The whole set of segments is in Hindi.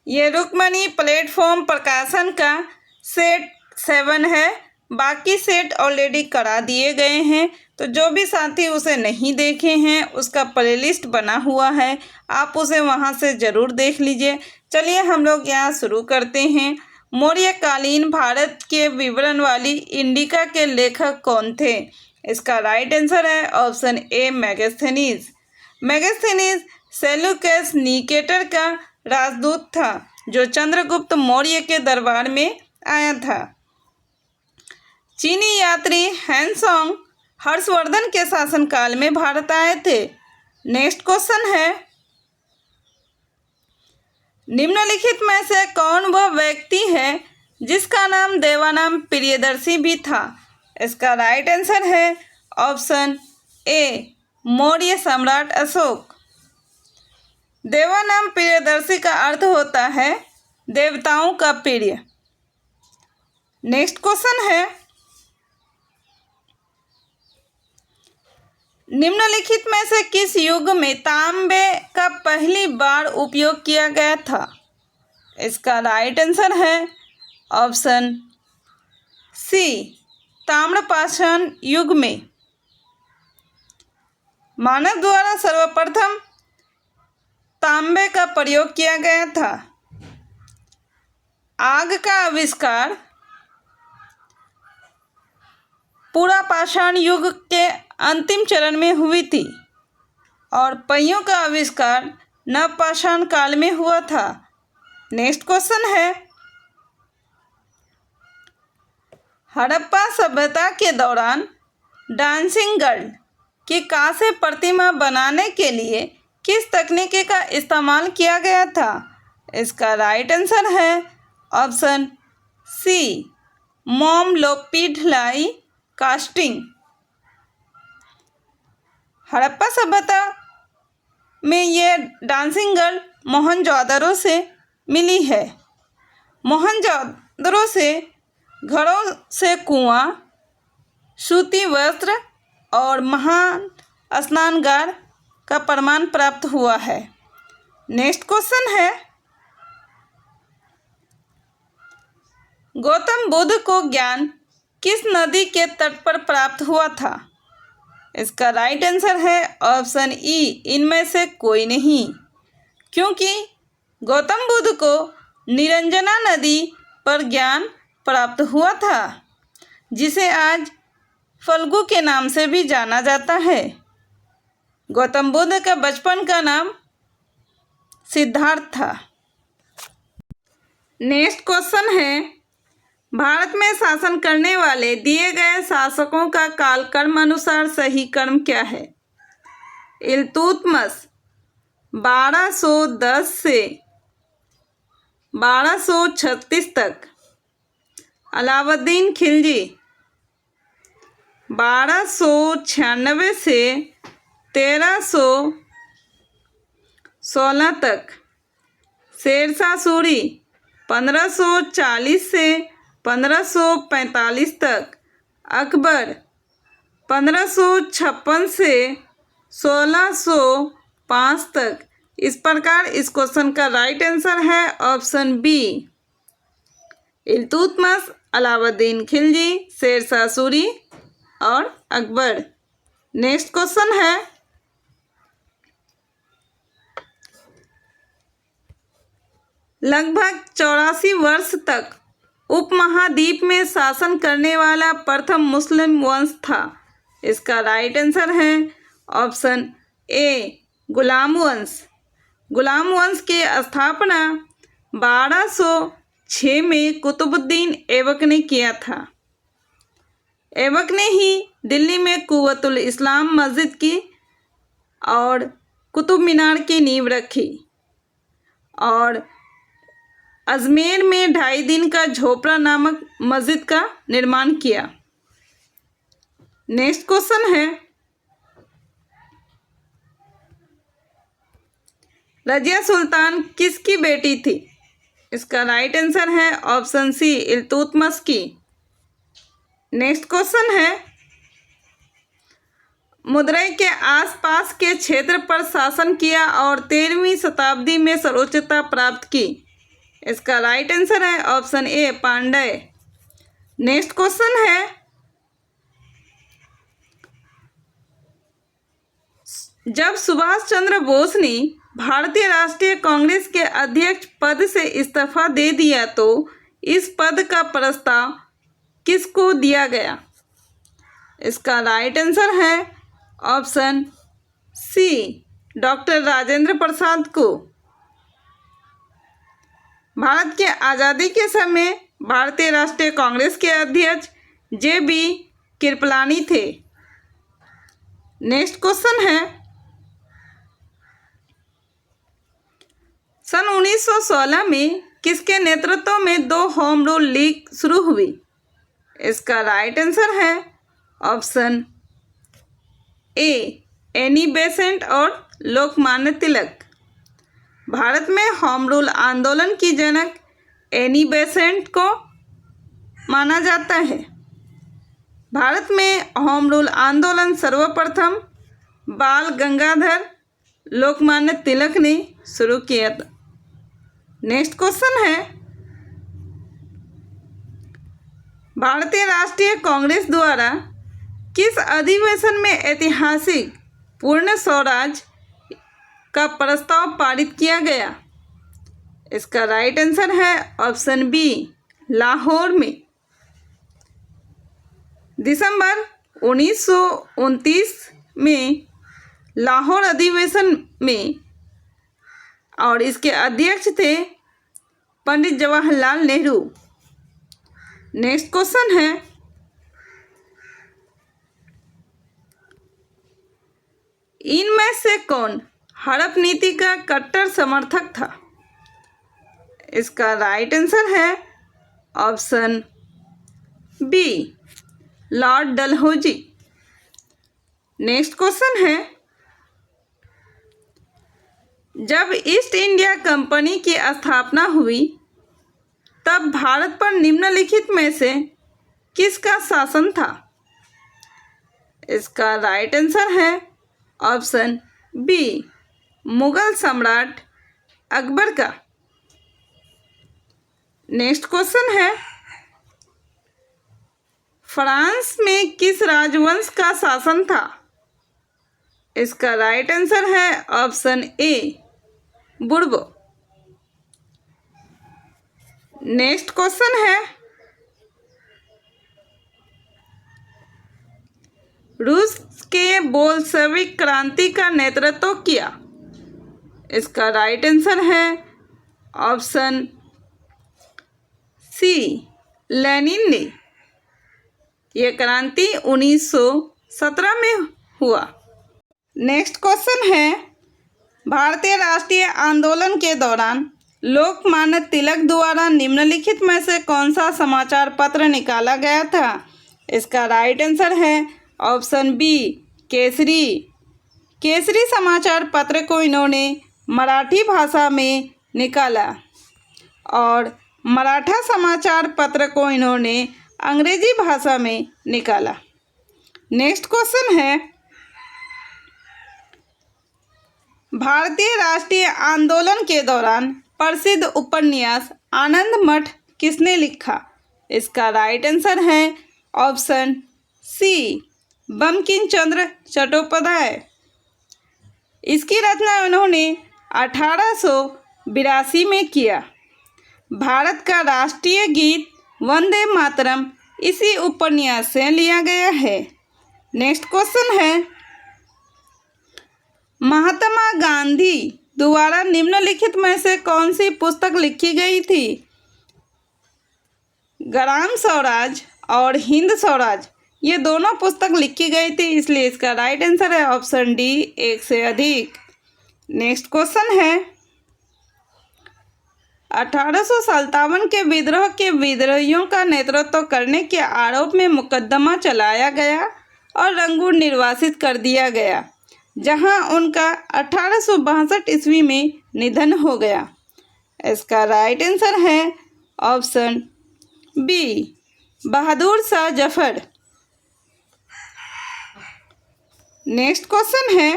ये रुक्मणी प्लेटफॉर्म प्रकाशन का सेट 7 है। बाकी सेट ऑलरेडी करा दिए गए हैं, तो जो भी साथी उसे नहीं देखे हैं उसका प्लेलिस्ट बना हुआ है, आप उसे वहां से ज़रूर देख लीजिए। चलिए हम लोग यहाँ शुरू करते हैं। मौर्यकालीन भारत के विवरण वाली इंडिका के लेखक कौन थे? इसका राइट आंसर है option A Megasthenes. Megasthenes Seleucus Nicator का राजदूत था जो चंद्रगुप्त मौर्य के दरबार में आया था। चीनी यात्री हैंसोंग हर्षवर्धन के शासनकाल में भारत आए थे। नेक्स्ट क्वेश्चन है, निम्नलिखित में से कौन वह व्यक्ति है जिसका नाम देवानाम प्रियदर्शी भी था? इसका राइट आंसर है ऑप्शन ए मौर्य सम्राट अशोक। देवानाम प्रियदर्शी का अर्थ होता है देवताओं का प्रिय। नेक्स्ट क्वेश्चन है, निम्नलिखित में से किस युग में तांबे का पहली बार उपयोग किया गया था? इसका राइट आंसर है ऑप्शन सी ताम्रपाषाण युग में। मानव द्वारा सर्वप्रथम तांबे का प्रयोग किया गया था। आग का आविष्कार पूरा पाषाण युग के अंतिम चरण में हुई थी और पहियों का आविष्कार नवपाषाण काल में हुआ था। नेक्स्ट क्वेश्चन है, हड़प्पा सभ्यता के दौरान डांसिंग गर्ल की कांस्य प्रतिमा बनाने के लिए किस तकनीक का इस्तेमाल किया गया था? इसका राइट आंसर है ऑप्शन सी मोम लोपिडलाई कास्टिंग। हड़प्पा सभ्यता में ये डांसिंग गर्ल मोहनजोदड़ो से मिली है। मोहनजोदड़ो से घरों से कुआं, सूती वस्त्र और महान स्नानगार का प्रमाण प्राप्त हुआ है। नेक्स्ट क्वेश्चन है, गौतम बुद्ध को ज्ञान किस नदी के तट पर प्राप्त हुआ था? इसका राइट आंसर है ऑप्शन ई इनमें से कोई नहीं, क्योंकि गौतम बुद्ध को निरंजना नदी पर ज्ञान प्राप्त हुआ था, जिसे आज फल्गु के नाम से भी जाना जाता है। गौतम बुद्ध का बचपन का नाम सिद्धार्थ था। नेक्स्ट क्वेश्चन है, भारत में शासन करने वाले दिए गए शासकों का कालक्रम अनुसार सही क्रम क्या है? इल्तुतमिश 1210 से 1236 तक, अलाउद्दीन खिलजी 1296 से 1316 तक, शेरशाह सूरी 1540 से 1545 तक, अकबर 1556 से 1605 तक। इस प्रकार इस क्वेश्चन का राइट आंसर है ऑप्शन बी इल्तुतमिश, अलाउद्दीन खिलजी, शेरशाह सूरी और अकबर। नेक्स्ट क्वेश्चन है, लगभग 84 वर्ष तक उपमहाद्वीप में शासन करने वाला प्रथम मुस्लिम वंश था। इसका राइट आंसर है ऑप्शन ए गुलाम वंश। गुलाम वंश की स्थापना 1206 में कुतुबुद्दीन ऐबक ने किया था। ऐबक ने ही दिल्ली में कुव्वतुल इस्लाम मस्जिद की और कुतुब मीनार की नींव रखी और अजमेर में 2.5 दिन का झोपड़ा नामक मस्जिद का निर्माण किया। नेक्स्ट क्वेश्चन है, रजिया सुल्तान किसकी बेटी थी? इसका राइट आंसर है ऑप्शन सी इल्तुतमिश की। नेक्स्ट क्वेश्चन है, मदुरै के आसपास के क्षेत्र पर शासन किया और 13वीं शताब्दी में सर्वोच्चता प्राप्त की। इसका राइट आंसर है option A Pandey. Next question है, जब सुभाष चंद्र बोस ने भारतीय राष्ट्रीय कांग्रेस के अध्यक्ष पद से इस्तीफा दे दिया तो इस पद का प्रस्ताव किसको दिया गया? इसका राइट आंसर है option C doctor Rajendra Prasad को। भारत के आज़ादी के समय भारतीय राष्ट्रीय कांग्रेस के अध्यक्ष जे.बी. कृपलानी थे। नेक्स्ट क्वेश्चन है, सन 1916 में किसके नेतृत्व में 2 होम रूल लीग शुरू हुई? इसका राइट आंसर है ऑप्शन ए एनी बेसेंट और लोकमान्य तिलक। भारत में होम रूल आंदोलन की जनक एनी बेसेंट को माना जाता है। भारत में होम रूल आंदोलन सर्वप्रथम बाल गंगाधर लोकमान्य तिलक ने शुरू किया था। नेक्स्ट क्वेश्चन है, भारतीय राष्ट्रीय कांग्रेस द्वारा किस अधिवेशन में ऐतिहासिक पूर्ण स्वराज का प्रस्ताव पारित किया गया? इसका राइट आंसर है ऑप्शन बी लाहौर में दिसंबर 1929 में लाहौर अधिवेशन में, और इसके अध्यक्ष थे पंडित जवाहरलाल नेहरू। नेक्स्ट क्वेश्चन है, इनमें से कौन हड़प नीति का कट्टर समर्थक था? इसका राइट आंसर है option B lord Dalhousie. Next question है, जब ईस्ट इंडिया कंपनी की स्थापना हुई तब भारत पर निम्नलिखित में से किसका शासन था? इसका राइट आंसर है ऑप्शन बी मुगल सम्राट अकबर का। नेक्स्ट क्वेश्चन है, फ्रांस में किस राजवंश का शासन था? इसका राइट आंसर है ऑप्शन ए बुर्बो। नेक्स्ट क्वेश्चन है, रूस के बोल्शेविक क्रांति का नेतृत्व किया? इसका राइट आंसर है ऑप्शन सी लेनिन ने। यह क्रांति 1917 में हुआ। नेक्स्ट क्वेश्चन है, भारतीय राष्ट्रीय आंदोलन के दौरान लोकमान्य तिलक द्वारा निम्नलिखित में से कौन सा समाचार पत्र निकाला गया था? इसका राइट आंसर है ऑप्शन बी केसरी। केसरी समाचार पत्र को इन्होंने मराठी भाषा में निकाला और मराठा समाचार पत्र को इन्होंने अंग्रेजी भाषा में निकाला। नेक्स्ट क्वेश्चन है, भारतीय राष्ट्रीय आंदोलन के दौरान प्रसिद्ध उपन्यास आनंद मठ किसने लिखा? इसका राइट आंसर है ऑप्शन सी बंकिम चंद्र चट्टोपाध्याय। इसकी रचना उन्होंने 1882 में किया। भारत का राष्ट्रीय गीत वंदे मातरम इसी उपन्यास से लिया गया है। नेक्स्ट क्वेश्चन है, महात्मा गांधी द्वारा निम्नलिखित में से कौन सी पुस्तक लिखी गई थी? ग्राम स्वराज और हिंद स्वराज, ये दोनों पुस्तक लिखी गई थी, इसलिए इसका राइट आंसर है ऑप्शन डी एक से अधिक। नेक्स्ट क्वेश्चन है, 1857 के विद्रोह के विद्रोहियों का नेतृत्व करने के आरोप में मुकदमा चलाया गया और रंगून निर्वासित कर दिया गया, जहां उनका 1862 ईस्वी में निधन हो गया। इसका राइट आंसर है option B Bahadur Shah Zafar. Next question है,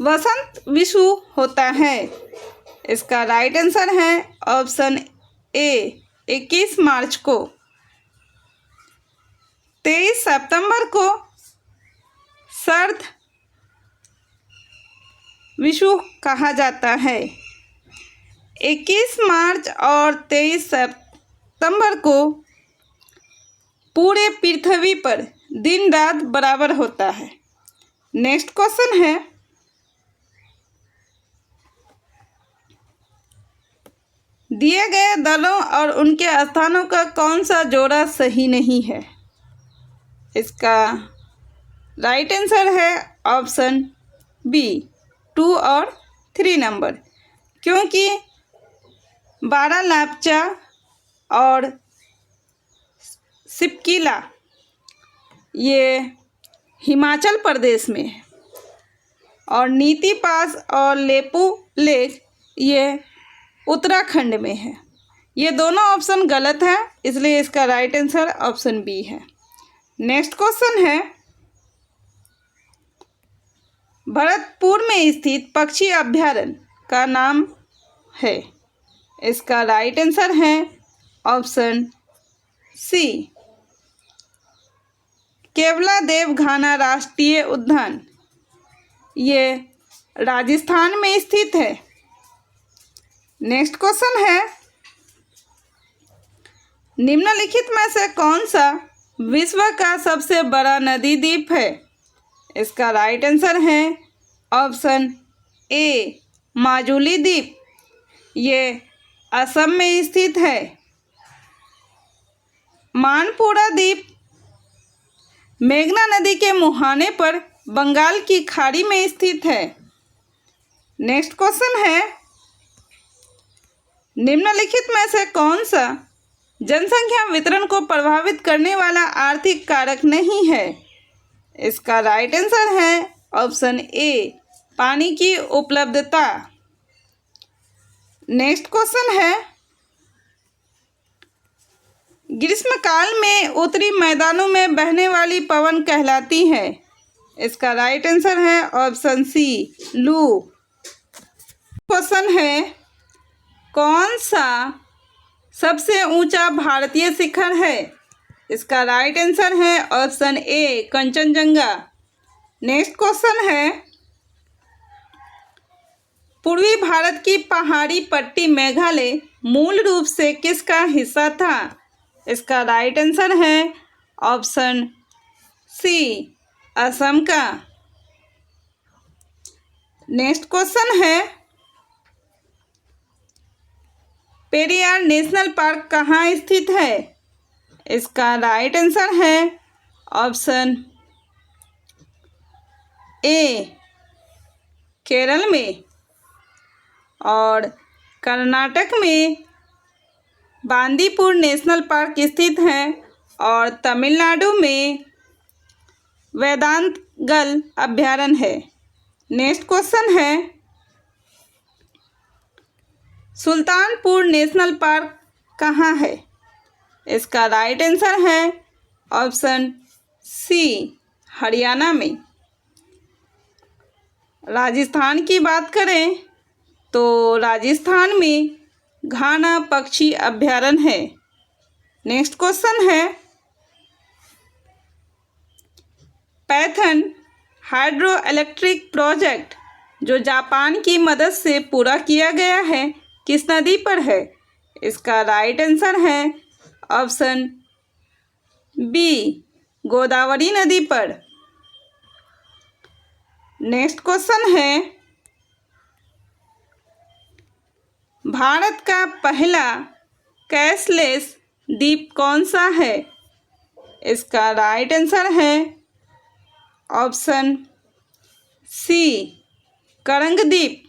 वसंत विषु होता है? इसका राइट आंसर है ऑप्शन ए 21 मार्च को। 23 सितंबर को शरद विषु कहा जाता है। 21 मार्च और 23 सितंबर को पूरे पृथ्वी पर दिन रात बराबर होता है। नेक्स्ट क्वेश्चन है, दिए गए दलों और उनके स्थानों का कौन सा जोड़ा सही नहीं है? इसका राइट आंसर है ऑप्शन बी 2 और 3 नंबर, क्योंकि बारालाचा और सिपकिला ये हिमाचल प्रदेश में है और नीति पास और लेपू लेक ये उत्तराखंड में है। ये दोनों ऑप्शन गलत है, इसलिए इसका राइट आंसर ऑप्शन बी है। नेक्स्ट क्वेश्चन है, भरतपुर में स्थित पक्षी अभ्यारण्य का नाम है? इसका राइट आंसर है ऑप्शन सी केवलादेव घाना राष्ट्रीय उद्यान। ये राजस्थान में स्थित है। नेक्स्ट क्वेश्चन है, निम्नलिखित में से कौन सा विश्व का सबसे बड़ा नदी द्वीप है? इसका राइट आंसर है ऑप्शन ए माजुली द्वीप। ये असम में स्थित है। मानपुरा द्वीप मेघना नदी के मुहाने पर बंगाल की खाड़ी में स्थित है। नेक्स्ट क्वेश्चन है, निम्नलिखित में से कौन सा जनसंख्या वितरण को प्रभावित करने वाला आर्थिक कारक नहीं है? इसका राइट आंसर है ऑप्शन ए पानी की उपलब्धता। नेक्स्ट क्वेश्चन है, ग्रीष्मकाल में उत्तरी मैदानों में बहने वाली पवन कहलाती है? इसका राइट आंसर है ऑप्शन सी लू। क्वेश्चन है, कौन सा सबसे ऊंचा भारतीय शिखर है? इसका राइट आंसर है option A Kanchenjunga. Next question है, पूर्वी भारत की पहाड़ी पट्टी मेघालय मूल रूप से किसका हिस्सा था? इसका राइट आंसर है ऑप्शन सी असम का। नेक्स्ट क्वेश्चन है, पेरियार नेशनल पार्क कहाँ स्थित है? इसका राइट आंसर है ऑप्शन ए केरल में और कर्नाटक में बांदीपुर नेशनल पार्क स्थित है और तमिलनाडु में वेदांतगल अभ्यारण्य है। नेक्स्ट क्वेश्चन है, सुल्तानपुर नेशनल पार्क कहाँ है? इसका राइट आंसर है ऑप्शन सी हरियाणा में। राजस्थान की बात करें तो राजस्थान में घाना पक्षी अभ्यारण्य है। नेक्स्ट क्वेश्चन है, पैथन हाइड्रो इलेक्ट्रिक प्रोजेक्ट जो जापान की मदद से पूरा किया गया है किस नदी पर है? इसका राइट आंसर है ऑप्शन बी गोदावरी नदी पर। नेक्स्ट क्वेश्चन है, भारत का पहला कैशलेस द्वीप कौन सा है? इसका राइट आंसर है ऑप्शन सी करंग द्वीप।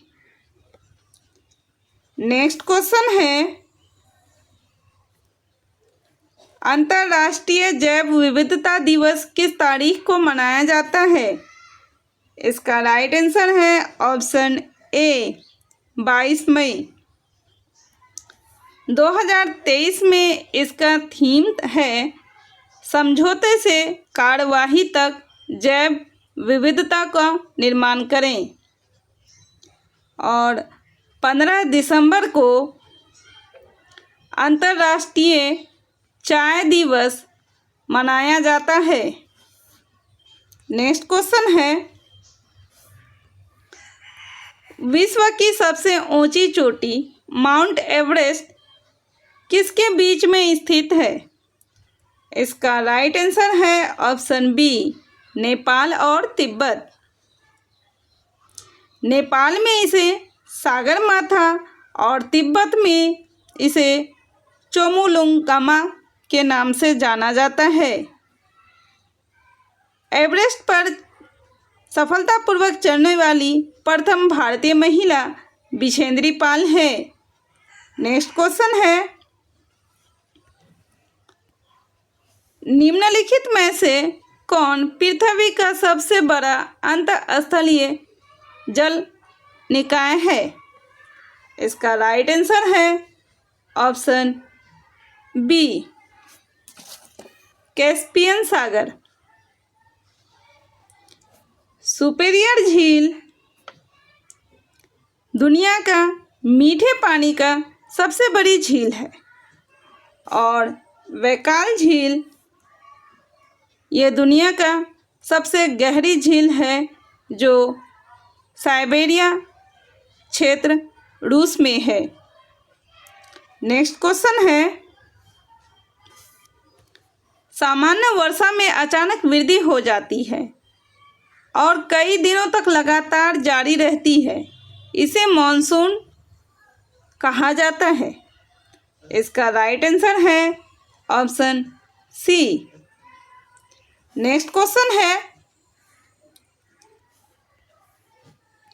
नेक्स्ट क्वेश्चन है, अंतर्राष्ट्रीय जैव विविधता दिवस किस तारीख को मनाया जाता है? इसका राइट आंसर है ऑप्शन ए 22 मई। 2023 में इसका थीम है समझौते से कार्यवाही तक जैव विविधता का निर्माण करें। और 15 दिसंबर को अंतर्राष्ट्रीय चाय दिवस मनाया जाता है। नेक्स्ट क्वेश्चन है, विश्व की सबसे ऊंची चोटी माउंट एवरेस्ट किसके बीच में स्थित है? इसका राइट आंसर है ऑप्शन बी, नेपाल और तिब्बत। नेपाल में इसे सागरमाथा और तिब्बत में इसे चोमुलुंगमा के नाम से जाना जाता है। एवरेस्ट पर सफलतापूर्वक चढ़ने वाली प्रथम भारतीय महिला विशेंद्री पाल है। नेक्स्ट क्वेश्चन है, निम्नलिखित में से कौन पृथ्वी का सबसे बड़ा अंतःस्थलीय जल निकाय है? इसका राइट आंसर है ऑप्शन बी, कैस्पियन सागर। सुपेरियर झील दुनिया का मीठे पानी का सबसे बड़ी झील है और बैकाल झील ये दुनिया का सबसे गहरी झील है जो साइबेरिया क्षेत्र रूस में है। नेक्स्ट क्वेश्चन है, सामान्य वर्षा में अचानक वृद्धि हो जाती है और कई दिनों तक लगातार जारी रहती है, इसे मॉनसून कहा जाता है। इसका राइट आंसर है ऑप्शन सी। नेक्स्ट क्वेश्चन है,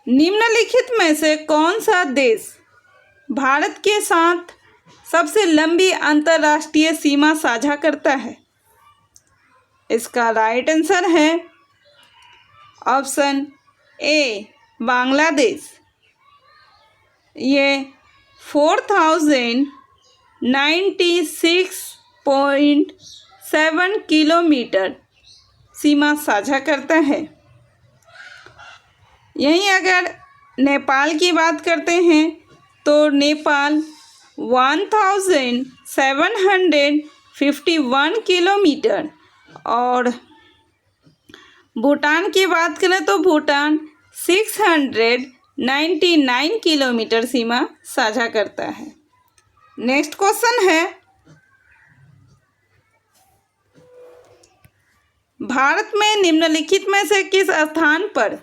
निम्नलिखित में से कौन सा देश भारत के साथ सबसे लंबी अंतर्राष्ट्रीय सीमा साझा करता है? इसका राइट आंसर है ऑप्शन ए, बांग्लादेश। ये 4096.7 किलोमीटर सीमा साझा करता है। यहीं अगर नेपाल की बात करते हैं तो नेपाल 1751 किलोमीटर और भूटान की बात करें तो भूटान 699 किलोमीटर सीमा साझा करता है। नेक्स्ट क्वेश्चन है, भारत में निम्नलिखित में से किस स्थान पर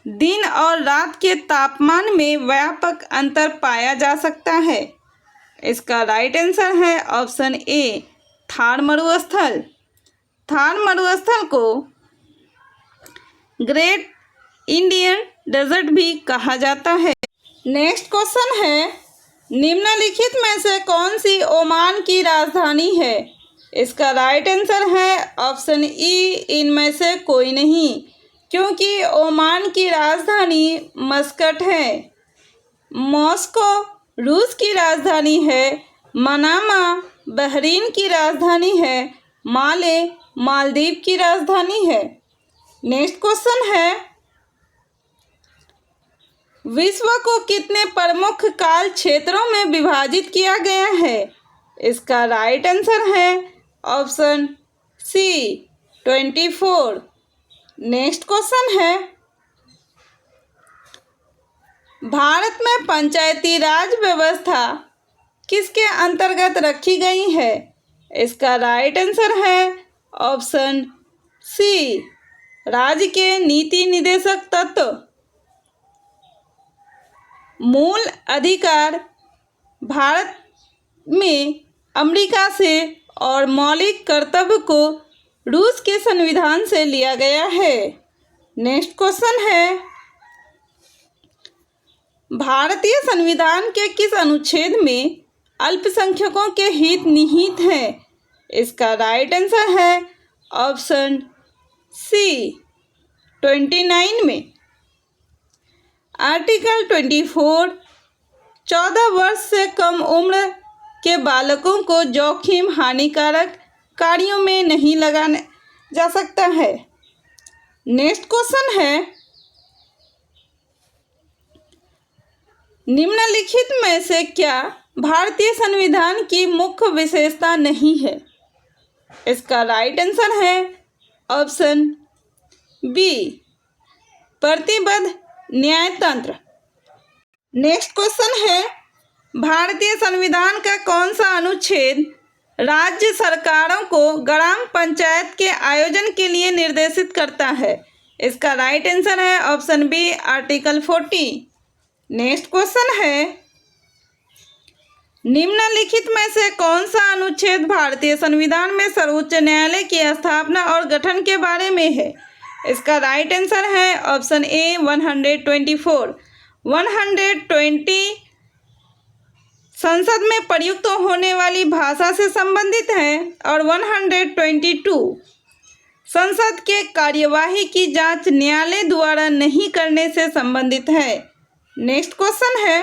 दिन और रात के तापमान में व्यापक अंतर पाया जा सकता है? इसका राइट आंसर है ऑप्शन ए, थार मरुस्थल। थार मरुस्थल को ग्रेट इंडियन डेजर्ट भी कहा जाता है। नेक्स्ट क्वेश्चन है, निम्नलिखित में से कौन सी ओमान की राजधानी है? इसका राइट आंसर है ऑप्शन ई, इनमें से कोई नहीं, क्योंकि ओमान की राजधानी मस्कट है। मॉस्को रूस की राजधानी है। मनामा बहरीन की राजधानी है। माले मालदीव की राजधानी है। नेक्स्ट क्वेश्चन है, विश्व को कितने प्रमुख काल क्षेत्रों में विभाजित किया गया है? इसका राइट आंसर है ऑप्शन सी, 24। नेक्स्ट क्वेश्चन है, भारत में पंचायती राज व्यवस्था किसके अंतर्गत रखी गई है? इसका राइट आंसर है ऑप्शन सी, राज्य के नीति निदेशक तत्व। मूल अधिकार भारत में अमेरिका से और मौलिक कर्तव्य को रूस के संविधान से लिया गया है। नेक्स्ट क्वेश्चन है, भारतीय संविधान के किस अनुच्छेद में अल्पसंख्यकों के हित निहित हैं? इसका राइट आंसर है ऑप्शन सी, 29 में। आर्टिकल 24 14 वर्ष से कम उम्र के बालकों को जोखिम हानिकारक कार्यों में नहीं लगाने जा सकता है। नेक्स्ट क्वेश्चन है, निम्नलिखित में से क्या भारतीय संविधान की मुख्य विशेषता नहीं है? इसका राइट आंसर है ऑप्शन बी, प्रतिबद्ध न्यायतंत्र। नेक्स्ट क्वेश्चन है, भारतीय संविधान का कौन सा अनुच्छेद राज्य सरकारों को ग्राम पंचायत के आयोजन के लिए निर्देशित करता है? इसका राइट आंसर है option B, article 40। Next question है, निम्नलिखित में से कौन सा अनुच्छेद भारतीय संविधान में सर्वोच्च न्यायालय की स्थापना और गठन के बारे में है? इसका राइट आंसर है ऑप्शन ए, 124। 120 संसद में प्रयुक्त होने वाली भाषा से संबंधित है और 122 संसद के कार्यवाही की जांच न्यायालय द्वारा नहीं करने से संबंधित है। नेक्स्ट क्वेश्चन है,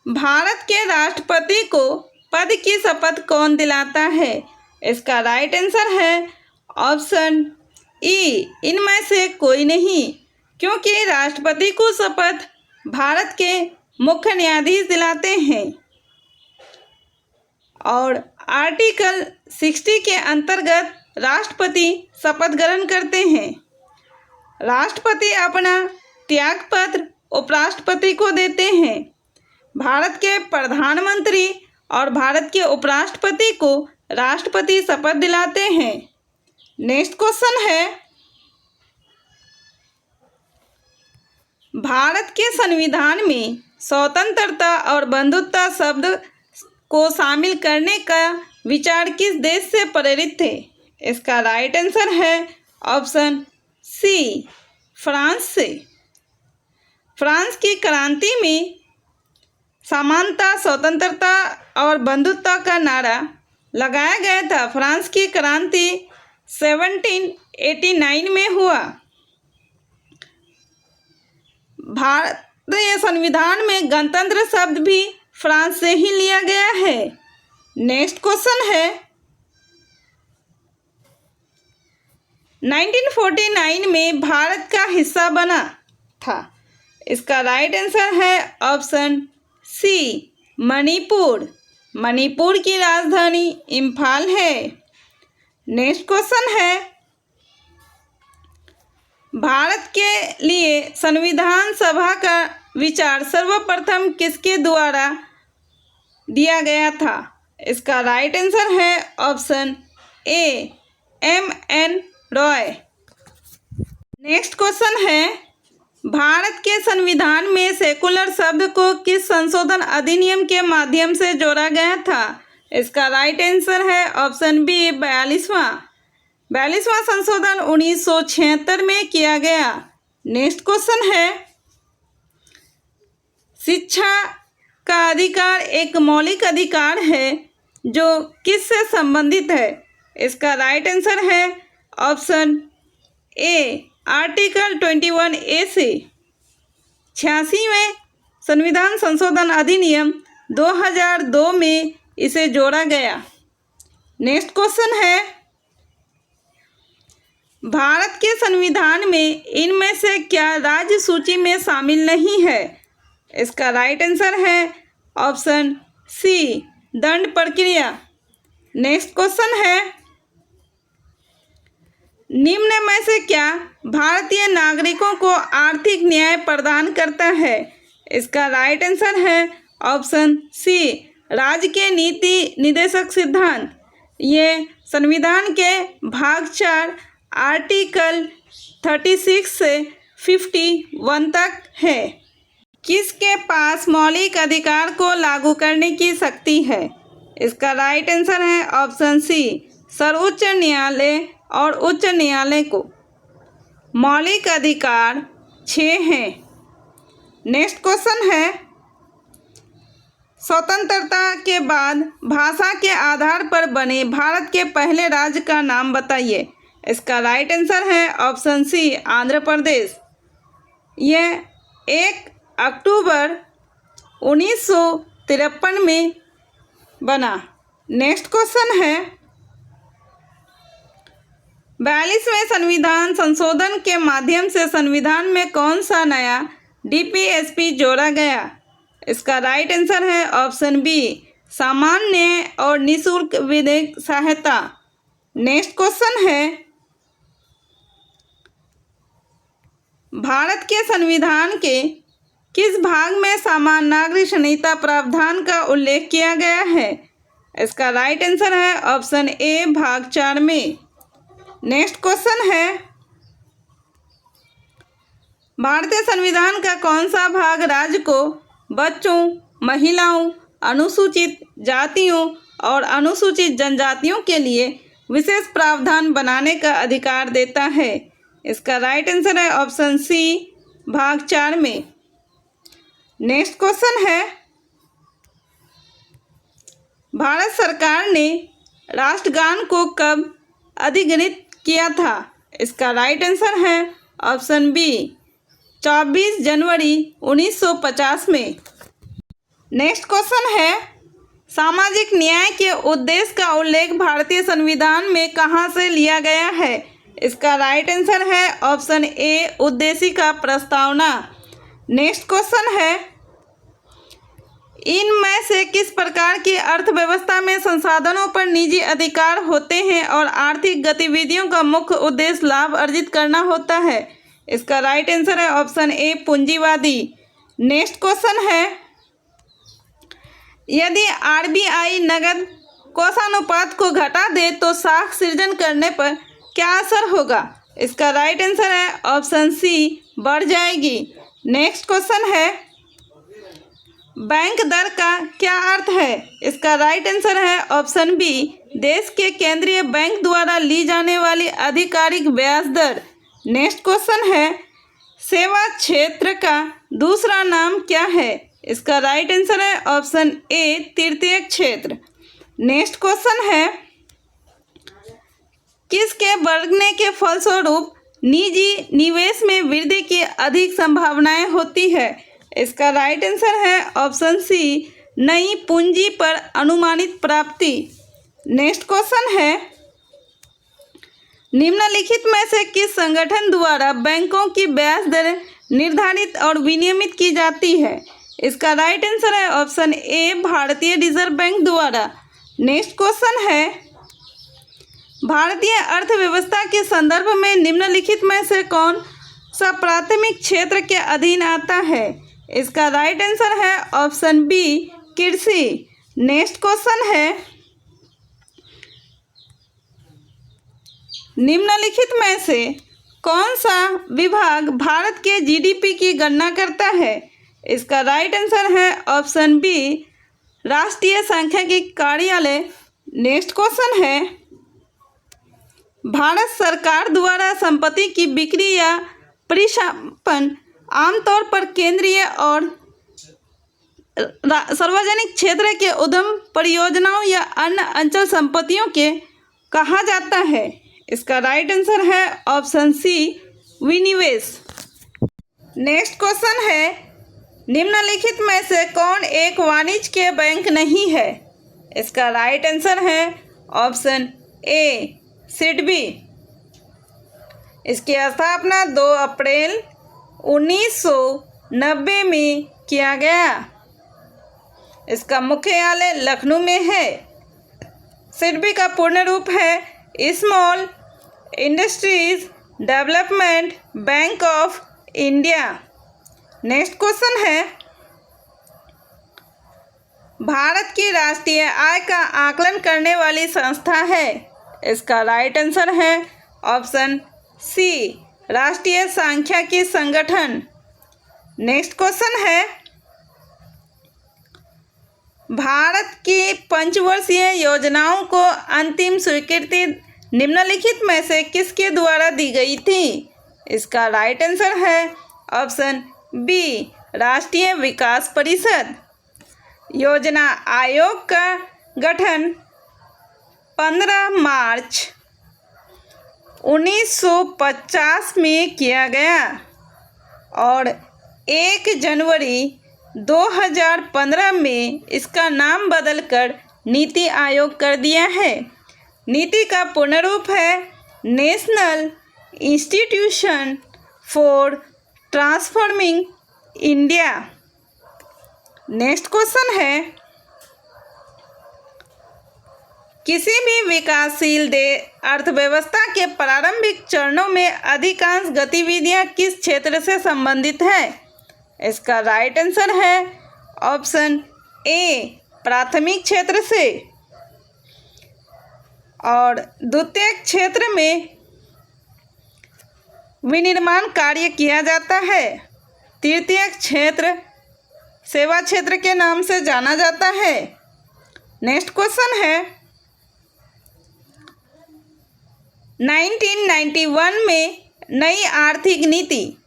भारत के राष्ट्रपति को पद की शपथ कौन दिलाता है? इसका राइट आंसर है ऑप्शन ई, इनमें से कोई नहीं, क्योंकि राष्ट्रपति को शपथ भारत के मुख्य न्यायाधीश दिलाते हैं और आर्टिकल 60 के अंतर्गत राष्ट्रपति शपथ ग्रहण करते हैं। राष्ट्रपति अपना त्यागपत्र उपराष्ट्रपति को देते हैं। भारत के प्रधानमंत्री और भारत के उपराष्ट्रपति को राष्ट्रपति शपथ दिलाते हैं। नेक्स्ट क्वेश्चन है, भारत के संविधान में स्वतंत्रता और बंधुत्व शब्द को शामिल करने का विचार किस देश से प्रेरित थे? इसका राइट आंसर है ऑप्शन सी, फ्रांस से। फ्रांस की क्रांति में समानता, स्वतंत्रता और बंधुत्व का नारा लगाया गया था। फ्रांस की क्रांति 1789 में हुआ। भारतीय संविधान में गणतंत्र शब्द भी फ्रांस से ही लिया गया है। नेक्स्ट क्वेश्चन है, 1949 में भारत का हिस्सा बना था। इसका राइट आंसर है ऑप्शन सी, मणिपुर। मणिपुर की राजधानी इम्फाल है। नेक्स्ट क्वेश्चन है, भारत के लिए संविधान सभा का विचार सर्वप्रथम किसके द्वारा दिया गया था? इसका राइट आंसर है option A, M.N. Roy. Next question है, भारत के संविधान में सेकुलर शब्द को किस संशोधन अधिनियम के माध्यम से जोड़ा गया था? इसका राइट आंसर है ऑप्शन बी, 42वां संशोधन 1976 में किया गया। नेक्स्ट क्वेश्चन है, शिक्षा का अधिकार एक मौलिक अधिकार है जो किससे संबंधित है? इसका राइट आंसर है ऑप्शन ए, आर्टिकल 21A से। 86वें संविधान संशोधन अधिनियम 2002 में इसे जोड़ा गया। नेक्स्ट क्वेश्चन है, भारत के संविधान में इनमें से क्या राज्य सूची में शामिल नहीं है? इसका राइट आंसर है ऑप्शन सी, दंड प्रक्रिया। नेक्स्ट क्वेश्चन है, निम्न में से क्या भारतीय नागरिकों को आर्थिक न्याय प्रदान करता है? इसका राइट आंसर है ऑप्शन सी, राज्य के नीति निर्देशक सिद्धांत। ये संविधान के भाग 4 आर्टिकल 36 से 51 तक है। किसके पास मौलिक अधिकार को लागू करने की शक्ति है? इसका राइट आंसर है ऑप्शन सी, सर्वोच्च न्यायालय और उच्च न्यायालय को। मौलिक अधिकार 6 हैं। नेक्स्ट क्वेश्चन है, स्वतंत्रता के बाद भाषा के आधार पर बने भारत के पहले राज्य का नाम बताइए। इसका राइट आंसर है ऑप्शन सी, आंध्र प्रदेश। यह 1 अक्टूबर 1953 में बना। नेक्स्ट क्वेश्चन है, 42वें संविधान संशोधन के माध्यम से संविधान में कौन सा नया DPSP जोड़ा गया? इसका राइट आंसर है ऑप्शन बी, सामान्य और निःशुल्क विधिक सहायता। नेक्स्ट क्वेश्चन है, भारत के संविधान के किस भाग में सामान्य नागरिक संहिता प्रावधान का उल्लेख किया गया है? इसका राइट आंसर है ऑप्शन ए, भाग 4 में। नेक्स्ट क्वेश्चन है, भारतीय संविधान का कौन सा भाग राज्य को बच्चों, महिलाओं, अनुसूचित जातियों और अनुसूचित जनजातियों के लिए विशेष प्रावधान बनाने का अधिकार देता है? इसका राइट आंसर है ऑप्शन सी, भाग 4 में। नेक्स्ट क्वेश्चन है, भारत सरकार ने राष्ट्रगान को कब अधिग्रहित किया था? इसका राइट आंसर है ऑप्शन बी, 24 जनवरी 1950 में। नेक्स्ट क्वेश्चन है, सामाजिक न्याय के उद्देश्य का उल्लेख भारतीय संविधान में कहाँ से लिया गया है? इसका राइट आंसर है ऑप्शन ए, उद्देशिका प्रस्तावना। नेक्स्ट क्वेश्चन है, इनमें से किस प्रकार की अर्थव्यवस्था में संसाधनों पर निजी अधिकार होते हैं और आर्थिक गतिविधियों का मुख्य उद्देश्य लाभ अर्जित करना होता है? इसका राइट आंसर है ऑप्शन ए, पूंजीवादी। नेक्स्ट क्वेश्चन है, यदि RBI नगद कोषानुपात को घटा दे तो साख सृजन करने पर क्या असर होगा? इसका राइट आंसर है ऑप्शन सी, बढ़ जाएगी। नेक्स्ट क्वेश्चन है, बैंक दर का क्या अर्थ है? इसका राइट आंसर है ऑप्शन बी, देश के केंद्रीय बैंक द्वारा ली जाने वाली आधिकारिक ब्याज दर। नेक्स्ट क्वेश्चन है, सेवा क्षेत्र का दूसरा नाम क्या है? इसका राइट आंसर है ऑप्शन ए, तृतीय क्षेत्र। नेक्स्ट क्वेश्चन है, किसके बढ़ने के फलस्वरूप निजी निवेश में वृद्धि की अधिक संभावनाएं होती है? इसका राइट आंसर है ऑप्शन सी, नई पूंजी पर अनुमानित प्राप्ति। नेक्स्ट क्वेश्चन है, निम्नलिखित में से किस संगठन द्वारा बैंकों की ब्याज दर निर्धारित और विनियमित की जाती है? इसका राइट आंसर है ऑप्शन ए, भारतीय रिजर्व बैंक द्वारा। नेक्स्ट क्वेश्चन है, भारतीय अर्थव्यवस्था के संदर्भ में निम्नलिखित में से कौन सा प्राथमिक क्षेत्र के अधीन आता है? इसका राइट आंसर है ऑप्शन बी, कृषि। नेक्स्ट क्वेश्चन है, निम्नलिखित में से कौन सा विभाग भारत के GDP की गणना करता है? इसका राइट आंसर है ऑप्शन बी, राष्ट्रीय सांख्यिकी कार्यालय। नेक्स्ट क्वेश्चन है, भारत सरकार द्वारा संपत्ति की बिक्री या प्रतिस्थापन आमतौर पर केंद्रीय और सार्वजनिक क्षेत्र के उद्यम परियोजनाओं या अन्य अचल संपत्तियों के कहा जाता है? इसका राइट आंसर है ऑप्शन सी, विनिवेश। नेक्स्ट क्वेश्चन है, निम्नलिखित में से कौन एक वाणिज्यिक बैंक नहीं है? इसका राइट आंसर है ऑप्शन ए, सिडबी। इसकी स्थापना 2 अप्रैल 1990 में किया गया। इसका मुख्यालय लखनऊ में है। सिडबी का पूर्ण रूप है small industries development bank of India. Next question है, भारत की राष्ट्रीय आय का आकलन करने वाली संस्था है? इसका राइट आंसर है ऑप्शन सी, राष्ट्रीय सांख्यिकी संगठन। नेक्स्ट क्वेश्चन है, भारत की पंचवर्षीय योजनाओं को अंतिम स्वीकृति निम्नलिखित में से किसके द्वारा दी गई थी? इसका राइट आंसर है ऑप्शन बी, राष्ट्रीय विकास परिषद। योजना आयोग का गठन 15 मार्च 1950 में किया गया और 1 जनवरी 2015 में इसका नाम बदलकर नीति आयोग कर दिया है। नीति का पूर्ण रूप है national institution for transforming India. Next question है, किसी भी विकासशील अर्थव्यवस्था के प्रारंभिक चरणों में अधिकांश गतिविधियां किस क्षेत्र से संबंधित है? इसका राइट आंसर है ऑप्शन ए, प्राथमिक क्षेत्र से। और द्वितीयक क्षेत्र में विनिर्माण कार्य किया जाता है। तृतीयक क्षेत्र सेवा क्षेत्र के नाम से जाना जाता है। नेक्स्ट क्वेश्चन है, 1991 में नई आर्थिक नीति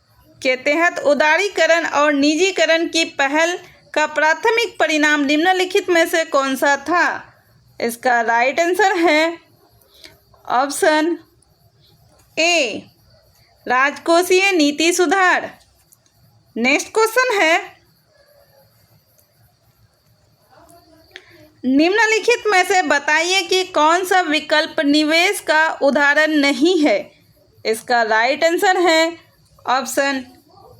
के तहत उदारीकरण और निजीकरण की पहल का प्राथमिक परिणाम निम्नलिखित में से कौन सा था? इसका राइट आंसर है ऑप्शन ए, राजकोषीय नीति सुधार। नेक्स्ट क्वेश्चन है, निम्नलिखित में से बताइए कि कौन सा विकल्प निवेश का उदाहरण नहीं है? इसका राइट आंसर है ऑप्शन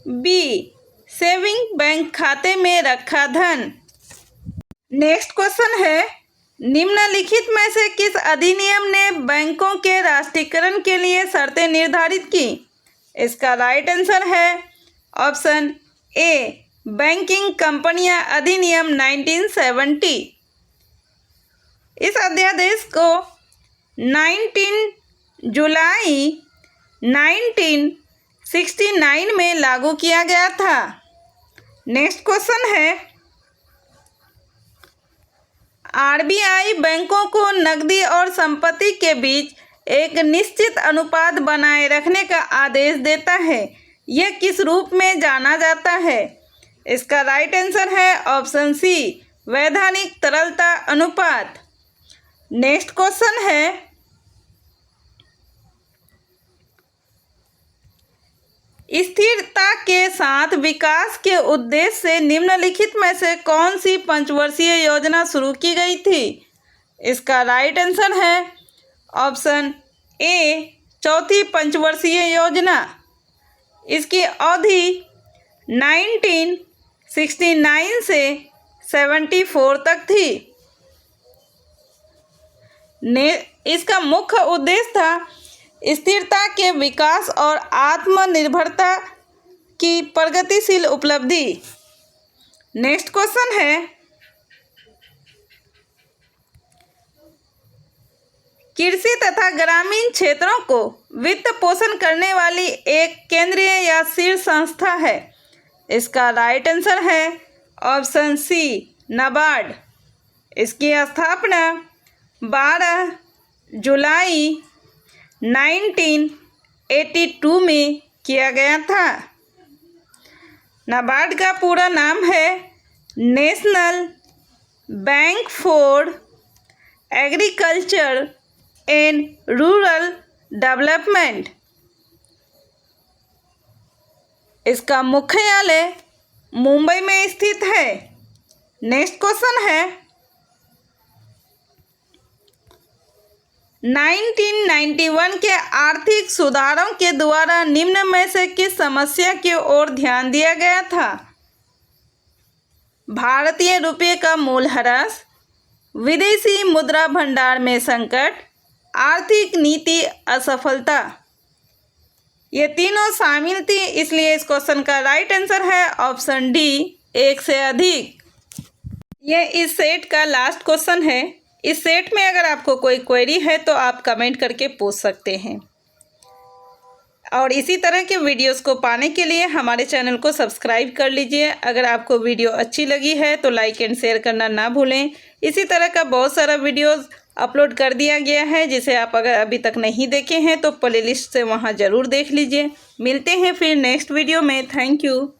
बी, सेविंग बैंक खाते में रखा धन। नेक्स्ट क्वेश्चन है, निम्नलिखित में से किस अधिनियम ने बैंकों के राष्ट्रीयकरण के लिए शर्तें निर्धारित की? इसका राइट आंसर है ऑप्शन ए, बैंकिंग कंपनियां अधिनियम 1970। इस अध्यादेश को 19 जुलाई 1969 में लागू किया गया था। नेक्स्ट क्वेश्चन है, आरबीआई बैंकों को नकदी और संपत्ति के बीच एक निश्चित अनुपात बनाए रखने का आदेश देता है। यह किस रूप में जाना जाता है? इसका राइट आंसर है ऑप्शन सी, वैधानिक तरलता अनुपात। नेक्स्ट क्वेश्चन है, स्थिरता के साथ विकास के उद्देश्य से निम्नलिखित में से कौन सी पंचवर्षीय योजना शुरू की गई थी? इसका राइट आंसर है ऑप्शन ए, चौथी पंचवर्षीय योजना। इसकी अवधि 1969 से 74 तक थी। इसका मुख्य उद्देश्य था स्थिरता के विकास और आत्मनिर्भरता की प्रगतिशील उपलब्धि। नेक्स्ट क्वेश्चन है, कृषि तथा ग्रामीण क्षेत्रों को वित्त पोषण करने वाली एक केंद्रीय या शीर्ष संस्था है। इसका राइट आंसर है ऑप्शन सी, नाबार्ड। इसकी स्थापना 12 जुलाई 1982 में किया गया था। नाबार्ड का पूरा नाम है national bank for agriculture and rural development. इसका मुख्यालय मुंबई में स्थित है। नेक्स्ट क्वेश्चन है, 1991 के आर्थिक सुधारों के द्वारा निम्न में से किस समस्या की ओर ध्यान दिया गया था? भारतीय रुपये का मूल्यह्रास, विदेशी मुद्रा भंडार में संकट, आर्थिक नीति असफलता। ये तीनों शामिल थी, इसलिए इस क्वेश्चन का राइट आंसर है ऑप्शन डी, एक से अधिक। ये इस सेट का लास्ट क्वेश्चन है। इस सेट में अगर आपको कोई क्वेरी है तो आप कमेंट करके पूछ सकते हैं। और इसी तरह के वीडियोस को पाने के लिए हमारे चैनल को सब्सक्राइब कर लीजिए। अगर आपको वीडियो अच्छी लगी है तो लाइक एंड शेयर करना ना भूलें। इसी तरह का बहुत सारा वीडियोस अपलोड कर दिया गया है, जिसे आप अगर अभी तक नहीं देखे हैं तो प्लेलिस्ट से वहां ज़रूर देख लीजिए। मिलते हैं फिर नेक्स्ट वीडियो में। Thank you.